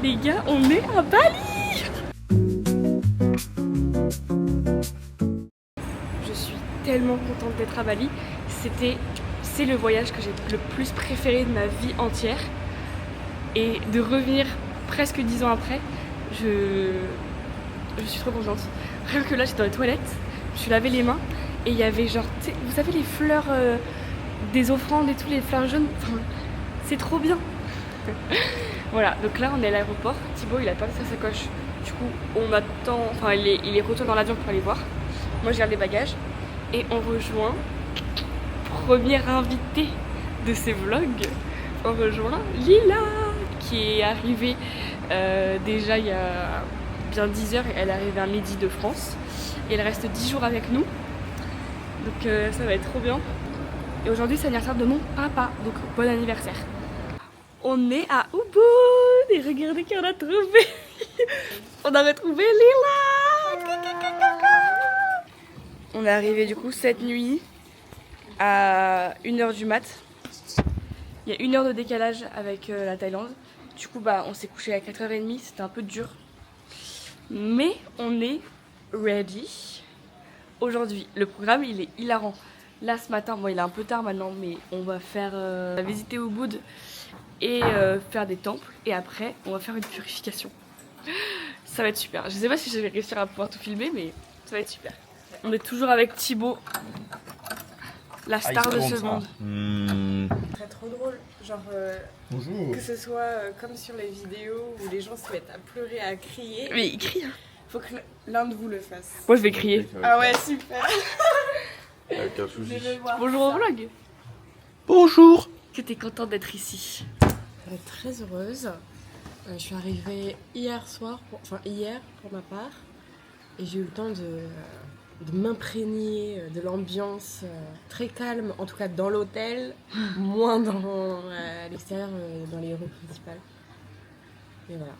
Les gars, on est à Bali. Je suis tellement contente d'être à Bali. C'est le voyage que j'ai le plus préféré de ma vie entière. Et de revenir presque 10 ans après, je suis trop contente. Rien que là, j'étais dans les toilettes, je me suis lavé les mains et il y avait genre, vous savez les fleurs des offrandes et tout, les fleurs jaunes, enfin, c'est trop bien. Voilà, donc là on est à l'aéroport. Thibaut il a perdu sa sacoche. Du coup on attend, enfin il est retourné dans l'avion pour aller voir. Moi je garde les bagages et on rejoint première invitée de ces vlogs. On rejoint Lila qui est arrivée déjà il y a bien 10 heures. Elle est arrivée à midi de France et elle reste 10 jours avec nous. Donc ça va être trop bien. Et aujourd'hui c'est l'anniversaire de mon papa, donc bon anniversaire. On est à Ubud et regardez qui on a trouvé. On a retrouvé Lila. On est arrivé du coup cette nuit à 1h du mat. Il y a 1 heure de décalage avec la Thaïlande. Du coup bah on s'est couché à 4h30, c'était un peu dur. Mais on est ready. Aujourd'hui, le programme il est hilarant. Là ce matin, bon il est un peu tard maintenant, mais on va faire visiter Ubud et faire des temples. Et après, on va faire une purification. Ça va être super. Je sais pas si je vais réussir à pouvoir tout filmer, mais ça va être super. On est toujours avec Thibaut, la star de ce monde. Très trop drôle, genre que ce soit comme sur les vidéos où les gens se mettent à pleurer, à crier. Mais il crie hein. Faut que l'un de vous le fasse. Moi je vais crier. Ah ouais, super. Bonjour au vlog. Bonjour. Que t'es contente d'être ici? Très heureuse. Je suis arrivée hier pour ma part, et j'ai eu le temps de m'imprégner de l'ambiance très calme, en tout cas dans l'hôtel, moins dans l'extérieur, dans les rues principales. Et voilà.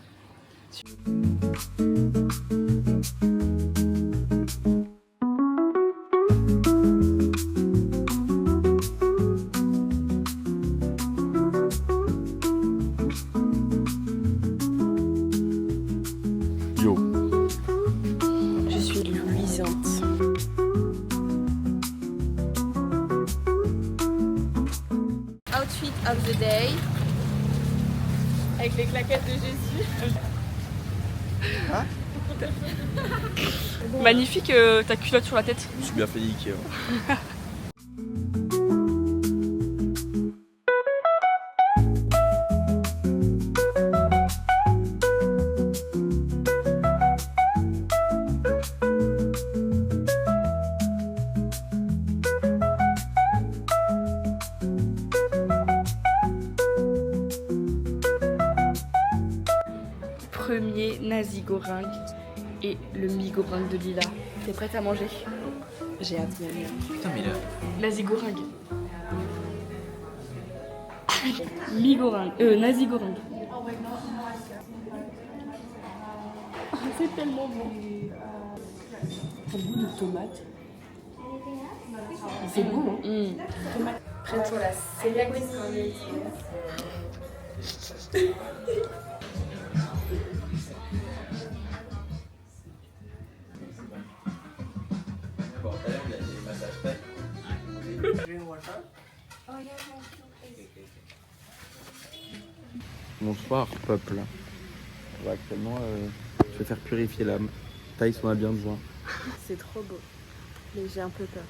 Yo. Je suis luisante. Outfit of the day. Avec les claquettes de Jésus. Hein? Magnifique ta culotte sur la tête. Je suis bien fait niquer. Premier nasi goreng et le mi goreng de Lila. T'es prête à manger? J'ai hâte d'y aller. Putain mais là. Nasi goreng. Mi goreng. Nasi goreng. Ah, c'est tellement bon. T'as le goût de tomate. C'est bon, hein? Prête-toi la cérémonie. Bonsoir peuple. On va actuellement se faire purifier l'âme. Thaïs on a bien besoin. C'est trop beau. Mais j'ai un peu peur.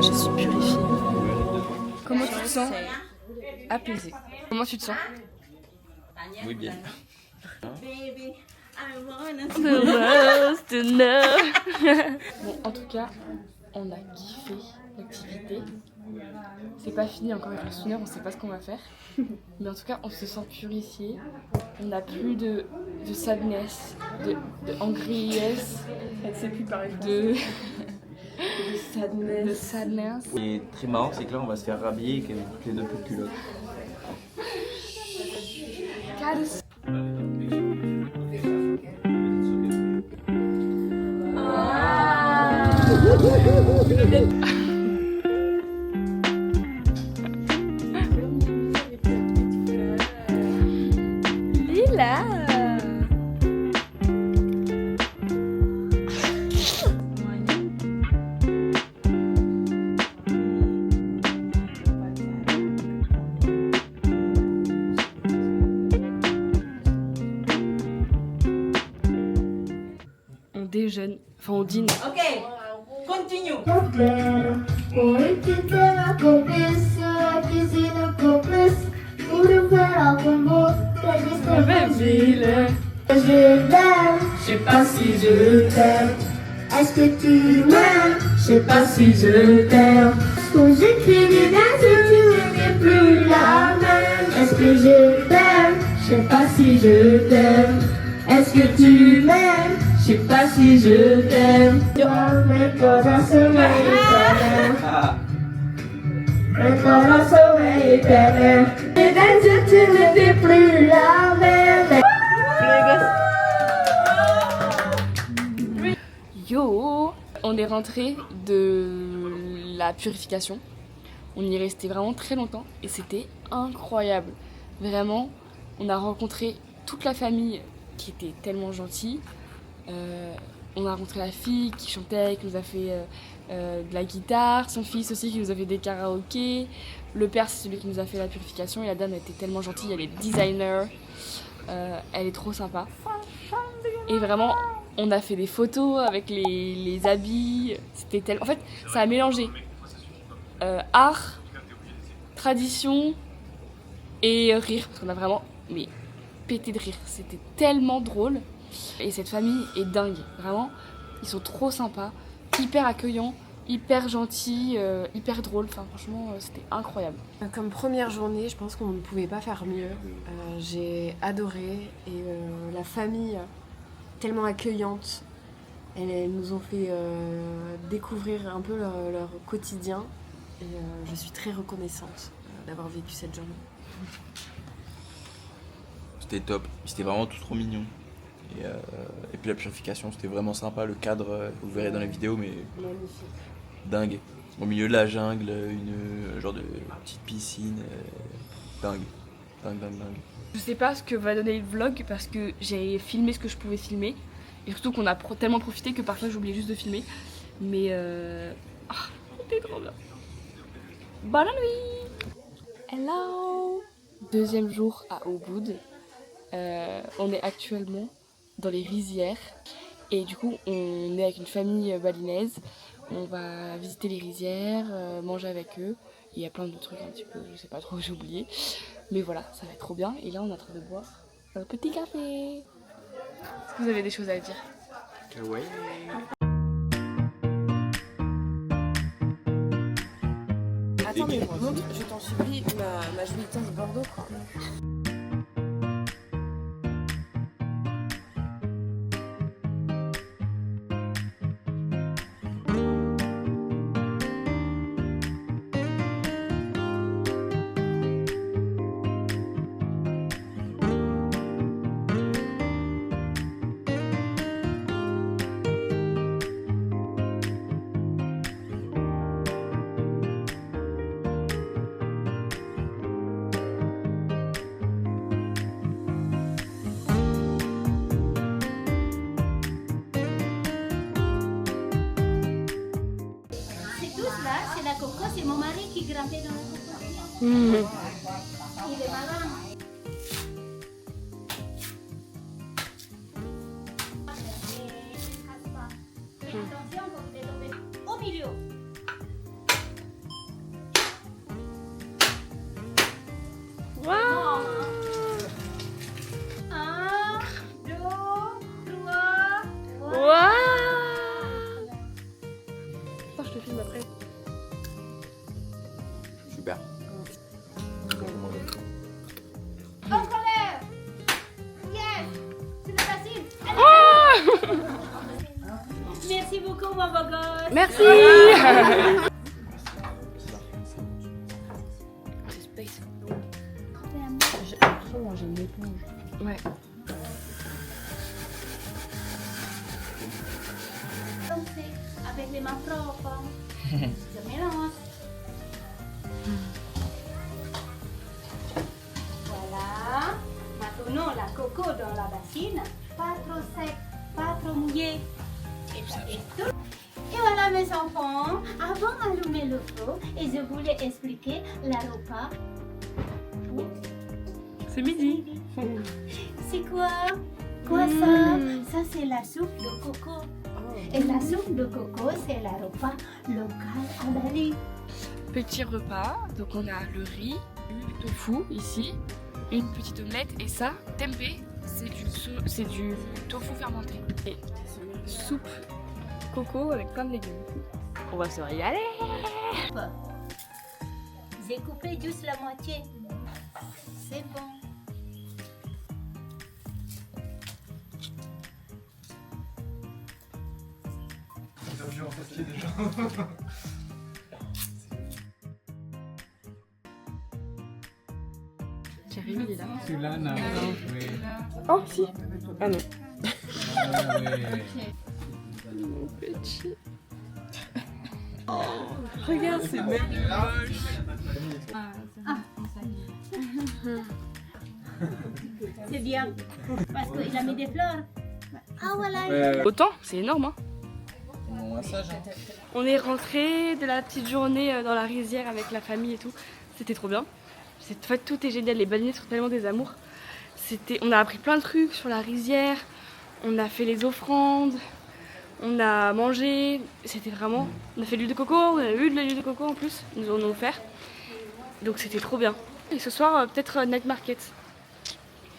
je suis purifiée. Comment tu te sens? Apaisée. Comment tu te sens? Oui, bien. Bon, en tout cas, on a kiffé l'activité. C'est pas fini encore, il reste 1 heure, on sait pas ce qu'on va faire. Mais en tout cas, on se sent purifié. On n'a plus de sadness, de angriest, Elle sait plus parler de sadness. sadness. Ce qui est très marrant, c'est que là, on va se faire rhabiller avec toutes les 2 petites culottes. Lila. On déjeune, enfin on dîne. Ok, continue. Oi, te ter na cabeça, dizendo compresso, tudo verá como je t'aime, je sais pas si je t'aime. Est-ce que tu m'aimes? Je sais pas si je t'aime. Quand j'écris des lettres, tu n'es plus la même. Est-ce que je t'aime? Je sais pas si je t'aime. Est-ce que tu m'aimes? Je sais pas si je t'aime. Mi corazón mi corazón est éternel. Et dans tu n'étais plus la même. Yo! On est rentré de la purification. On y est resté vraiment très longtemps et c'était incroyable. Vraiment, on a rencontré toute la famille qui était tellement gentille. On a rencontré la fille qui chantait, qui nous a fait de la guitare, son fils aussi qui nous a fait des karaokés. Le père, c'est celui qui nous a fait la purification et la dame elle était tellement gentille, elle est designer. Elle est trop sympa. Et vraiment, on a fait des photos avec les habits. C'était tellement... En fait, ça a mélangé art, tradition et rire. Parce qu'on a vraiment pété de rire. C'était tellement drôle. Et cette famille est dingue. Vraiment, ils sont trop sympas, hyper accueillants, hyper gentils, hyper drôles. Enfin, franchement, c'était incroyable. Comme première journée, je pense qu'on ne pouvait pas faire mieux. J'ai adoré et la famille tellement accueillante. Elles nous ont fait découvrir un peu leur quotidien et je suis très reconnaissante d'avoir vécu cette journée. C'était top, c'était vraiment tout trop mignon. Et puis la purification, c'était vraiment sympa. Le cadre, vous le verrez dans la vidéo, mais Magnifique. dingue. Au milieu de la jungle, une genre de petite piscine. Dingue. Je sais pas ce que va donner le vlog parce que j'ai filmé ce que je pouvais filmer. Et surtout qu'on a tellement profité que parfois j'oubliais juste de filmer. Mais c'était trop bien. Bonne nuit. Hello. Deuxième jour à Ubud. On est actuellement dans les rizières. Et du coup, on est avec une famille balinaise. On va visiter les rizières, manger avec eux. Il y a plein de trucs un petit peu, je sais pas trop, j'ai oublié. Mais voilà, ça va être trop bien. Et là, on est en train de boire un petit café. Est-ce que vous avez des choses à dire? Ouais. Attends, mais montre, je t'en supplie, ma jolie tasse Bordeaux, quoi. C'est la coco, c'est mon mari qui grattait dans la coco. Il est malin. Attention, vous devez tomber au milieu. Bravo, mon beau gosse. Merci. C'est space. Après, moi, j'ai une éponge. Ouais. Avec les mains propres. Je mélange. Voilà. Maintenant, la coco dans la bassine. Pas trop sec, pas trop mouillé. Et tout. Et voilà mes enfants, avant d'allumer le feu, et je voulais expliquer la repas. C'est midi. C'est quoi? Quoi ça? Ça c'est la soupe de coco. Et la soupe de coco, c'est la repas local à Bali. Petit repas. Donc on a le riz, du tofu ici, une petite omelette et ça, tempeh, c'est du tofu fermenté. Et soupe coco avec plein de légumes. On va se régaler. J'ai coupé juste la moitié. C'est bon. Jérémy, il est là. Celui-là, non. Oui. Oh si. Ah non. Oui. Mon petit. Oh, regarde, c'est même moche. C'est bien. Parce qu'il a mis des fleurs. Ah voilà. Autant, c'est énorme. Hein. Bon, un sage, hein. On est rentré de la petite journée dans la rizière avec la famille et tout. C'était trop bien. En fait, tout est génial. Les baleiniers sont tellement des amours. On a appris plein de trucs sur la rizière. On a fait les offrandes. On a mangé. C'était vraiment. On a fait de l'huile de coco. On a eu de l'huile de coco en plus. Ils nous en ont offert. Donc c'était trop bien. Et ce soir, peut-être night market.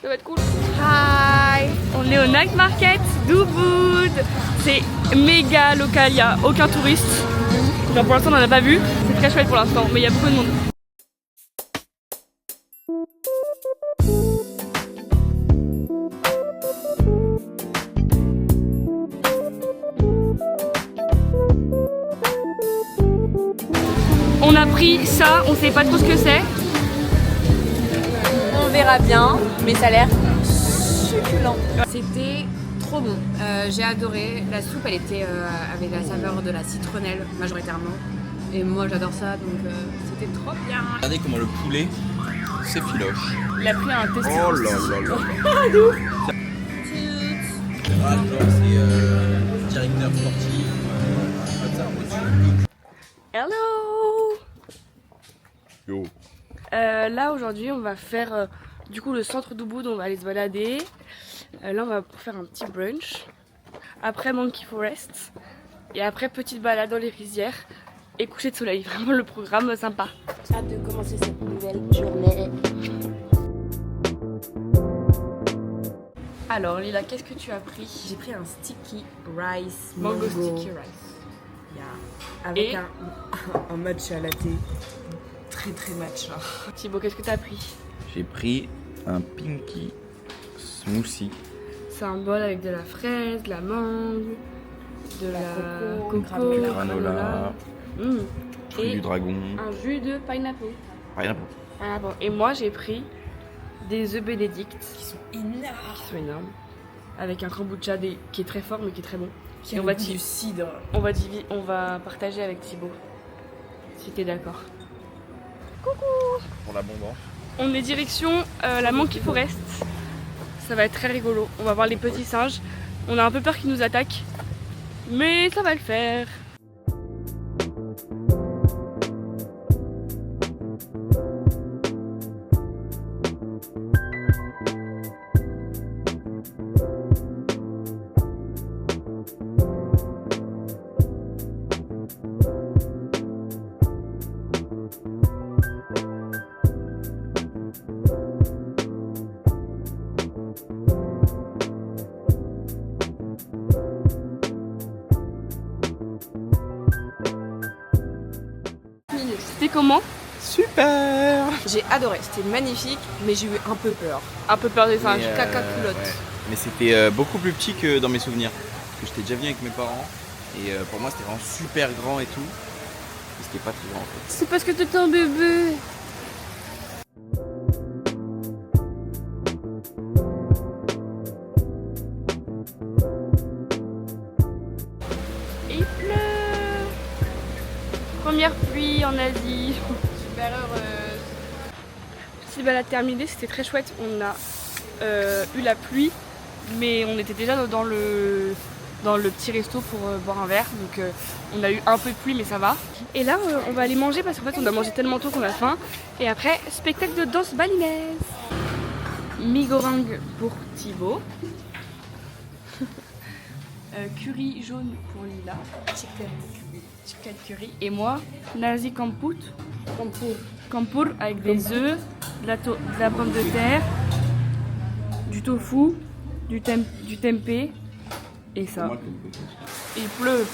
Ça va être cool. Hi! On est au night market d'Ubud. C'est méga local, il n'y a aucun touriste. Genre pour l'instant on n'en a pas vu. C'est très chouette pour l'instant, mais il y a beaucoup de monde. On a pris ça, on sait pas trop ce que c'est. On verra bien, mais ça a l'air succulent. C'était trop bon. J'ai adoré. La soupe, elle était avec la saveur de la citronnelle majoritairement. Et moi, j'adore ça, donc c'était trop bien. Regardez comment le poulet s'effiloche. Il a pris un test. Oh là là là. Ah, genre c'est directeur sportif. Comme ça, Hello! Yo. Là aujourd'hui on va faire du coup le centre d'Ubud, on va aller se balader. Là on va faire un petit brunch. Après Monkey Forest. Et après petite balade dans les rizières. Et coucher de soleil. Vraiment le programme sympa. Hâte de commencer cette nouvelle journée. Alors Lila, qu'est-ce que tu as pris? J'ai pris un sticky rice Mango sticky rice. Yeah. Avec Et un matcha latte. Très très matcha. Thibaut, qu'est-ce que tu as pris? J'ai pris un pinky smoothie. C'est un bol avec de la fraise, de la mangue, de la coco, Granola, fruits et du dragon. un jus de pineapple. Pineapple. Et moi j'ai pris des œufs bénédicts Qui sont énormes. qui sont énormes, avec un kombucha qui est très fort mais qui est très bon. Qui Et a on va le goût du cidre. on va partager avec Thibaut, si t'es d'accord. Pour l'abondance. On est direction la Monkey Forest. Ça va être très rigolo. On va voir les petits singes. On a un peu peur qu'ils nous attaquent, mais ça va le faire. C'était comment? Super. J'ai adoré, c'était magnifique, mais j'ai eu un peu peur. Un peu peur des singes. Caca culotte. Mais c'était beaucoup plus petit que dans mes souvenirs. Parce que j'étais déjà venu avec mes parents. Et pour moi c'était vraiment super grand et tout. Et c'était pas très grand en fait. C'est parce que t'es un bébé. Et il pleut. Première pluie en Asie. Super heureuse. Petite balade terminée, c'était très chouette. On a eu la pluie, mais on était déjà dans le petit resto pour boire un verre. Donc on a eu un peu de pluie, mais ça va. Et là, on va aller manger parce qu'en fait, on a mangé tellement tôt qu'on a faim. Et après, spectacle de danse balinaise. Mi-goreng pour Thibaut. Curry jaune pour Lila. Chicken curry. Et moi, nasi campur. Campur avec des œufs, de la pomme de terre, du tofu, du tempeh et ça. Il pleut.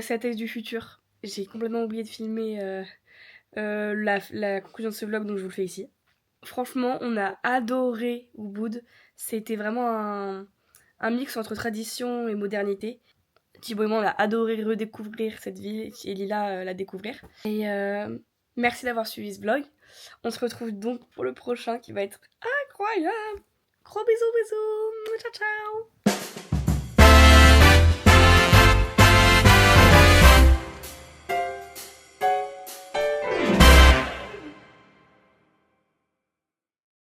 C'est la thèse du futur. J'ai complètement oublié de filmer la conclusion de ce vlog, donc je vous le fais ici. Franchement, on a adoré Ubud. C'était vraiment un mix entre tradition et modernité. Thibaut et moi, on a adoré redécouvrir cette ville et Lila la découvrir. Et merci d'avoir suivi ce vlog. On se retrouve donc pour le prochain qui va être incroyable. Gros bisous, bisous. Ciao, ciao.